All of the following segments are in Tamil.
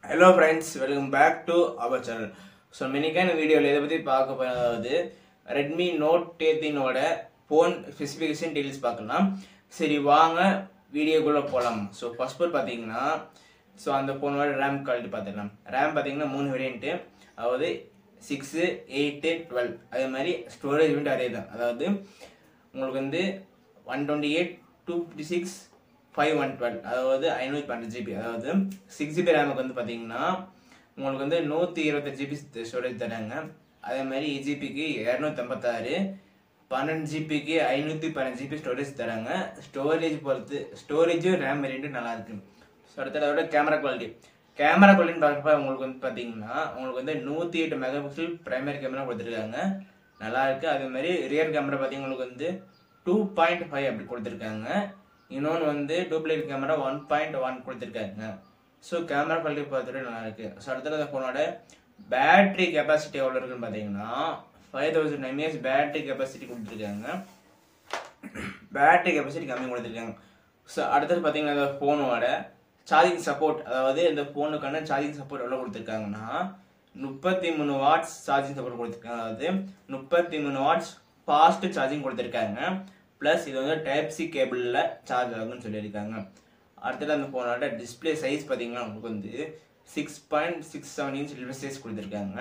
Hello friends, welcome back to our channel. So மினிக்கான வீடியோவில் எதை பற்றி பார்க்க போகிறது Redmi note 13 phone specification deals பார்க்கலாம். சரி வாங்க வீடியோக்குள்ளே போகலாம். ஸோ ஃபர்ஸ்ட் பார்த்தீங்கன்னா அந்த ஃபோனோட ரேம் குவாலிட்டி பார்த்துக்கலாம். ரேம் பார்த்தீங்கன்னா 3 வேரியண்ட்டு, அதாவது 6, 8, 12. அதே மாதிரி ஸ்டோரேஜ் வந்து அதே தான், அதாவது உங்களுக்கு வந்து 128, 256, 512, அதாவது 512 GB. அதாவது 6 GB ரேமுக்கு வந்து பார்த்தீங்கன்னா உங்களுக்கு வந்து 128 GB ஸ்டோரேஜ் தராங்க. அதே மாதிரி 8 GBக்கு 256, 12 GBக்கு 512 GB ஸ்டோரேஜ் தராங்க. ஸ்டோரேஜ் பொறுத்து ஸ்டோரேஜும் ரேம் வேரியண்ட்டும் நல்லா இருக்கு. ஸோ அடுத்ததோட கேமரா குவாலிட்டின்னு பார்க்கப்ப உங்களுக்கு வந்து பார்த்தீங்கன்னா உங்களுக்கு வந்து 108 மெகா பிக்சல் பிரைமரி கேமரா கொடுத்துருக்காங்க, நல்லா இருக்கு. அதே மாதிரி ரியர் கேமரா பார்த்தீங்கன்னா உங்களுக்கு வந்து 2.5 அப்படி கொடுத்துருக்காங்க. இன்னொன்று வந்து டூப்ளிகேட் கேமரா 1.1 கொடுத்துருக்காங்க. ஸோ கேமரா குவாலிட்டி பார்த்துட்டு நல்லா இருக்கு. ஸோ அடுத்தது ஃபோனோட பேட்டரி கெப்பாசிட்டி எவ்வளோ இருக்குன்னு பார்த்தீங்கன்னா 5000 mAh பேட்டரி கெப்பாசிட்டி கொடுத்துருக்காங்க. பேட்டரி கெப்பாசிட்டி கம்மி கொடுத்துருக்காங்க. ஸோ அடுத்தது பார்த்தீங்கன்னா இந்த ஃபோனோட சார்ஜிங் சப்போர்ட், அதாவது இந்த ஃபோனுக்கான சார்ஜிங் சப்போர்ட் எவ்வளோ கொடுத்துருக்காங்கன்னா 33 வாட்ஸ் சார்ஜிங் சப்போர்ட் கொடுத்துருக்காங்க. அதாவது 33 வாட்ஸ் ஃபாஸ்ட் சார்ஜிங் கொடுத்துருக்காங்க. ப்ளஸ் இது வந்து டைப் சி கேபிளில் சார்ஜ் ஆகும்னு சொல்லியிருக்காங்க. அடுத்தது அந்த ஃபோனோட டிஸ்பிளே சைஸ் பார்த்தீங்கன்னா உங்களுக்கு வந்து 6.67 இன்ச் டிஸ்பிளே சைஸ் கொடுத்துருக்காங்க.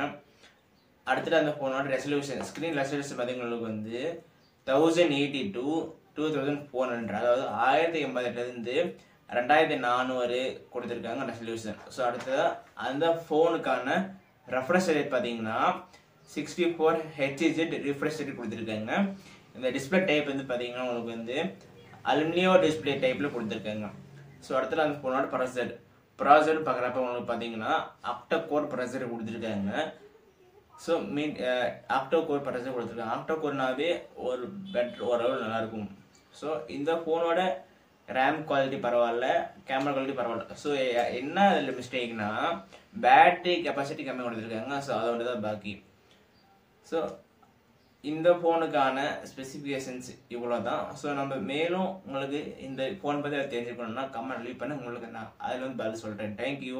அடுத்தது அந்த ஃபோனோட ரெசல்யூஷன், ஸ்க்ரீன் ரெசல்யூஷன் பார்த்தீங்கன்னா உங்களுக்கு வந்து 1080 to 2400, அதாவது 1088 2400 கொடுத்துருக்காங்க ரெசல்யூஷன். ஸோ அடுத்தது அந்த ஃபோனுக்கான ரெஃப்ரெஷ் ரேட் பார்த்தீங்கன்னா 64 Hz ரிஃப்ரெஷ் ரேட் கொடுத்துருக்காங்க. இந்த டிஸ்பிளே டைப் வந்து பார்த்தீங்கன்னா உங்களுக்கு வந்து அலுமினியோ டிஸ்பிளே டைப்பில் கொடுத்துருக்காங்க. ஸோ அடுத்தது அந்த ஃபோனோட ப்ராசர் பார்க்குறப்ப உங்களுக்கு பார்த்தீங்கன்னா ஆக்டா கோர் ப்ராசர் கொடுத்துருக்காங்க. ஸோ ஆக்டா கோர் ப்ராசர் கொடுத்துருக்காங்க. ஆக்டா கோர்னாவே ஒரு பெட்டர் ஓரளவு நல்லாயிருக்கும். ஸோ இந்த ஃபோனோட ரேம் குவாலிட்டி பரவாயில்ல, கேமரா குவாலிட்டி பரவாயில்ல. ஸோ என்ன அதில் மிஸ்டேக்னா பேட்டரி கெப்பாசிட்டி கம்மி கொடுத்துருக்காங்க. ஸோ அதோட தான் பாக்கி. ஸோ இந்த ஃபோனுக்கான ஸ்பெசிஃபிகேஷன்ஸ் இவ்வளோ தான். ஸோ நம்ம மேலும் உங்களுக்கு இந்த ஃபோன் பற்றி தெரிஞ்சுக்கணும்னா கமெண்ட் லீவ் பண்ண, உங்களுக்கு நான் அதில் வந்து பதில் சொல்கிறேன். தேங்க்யூ.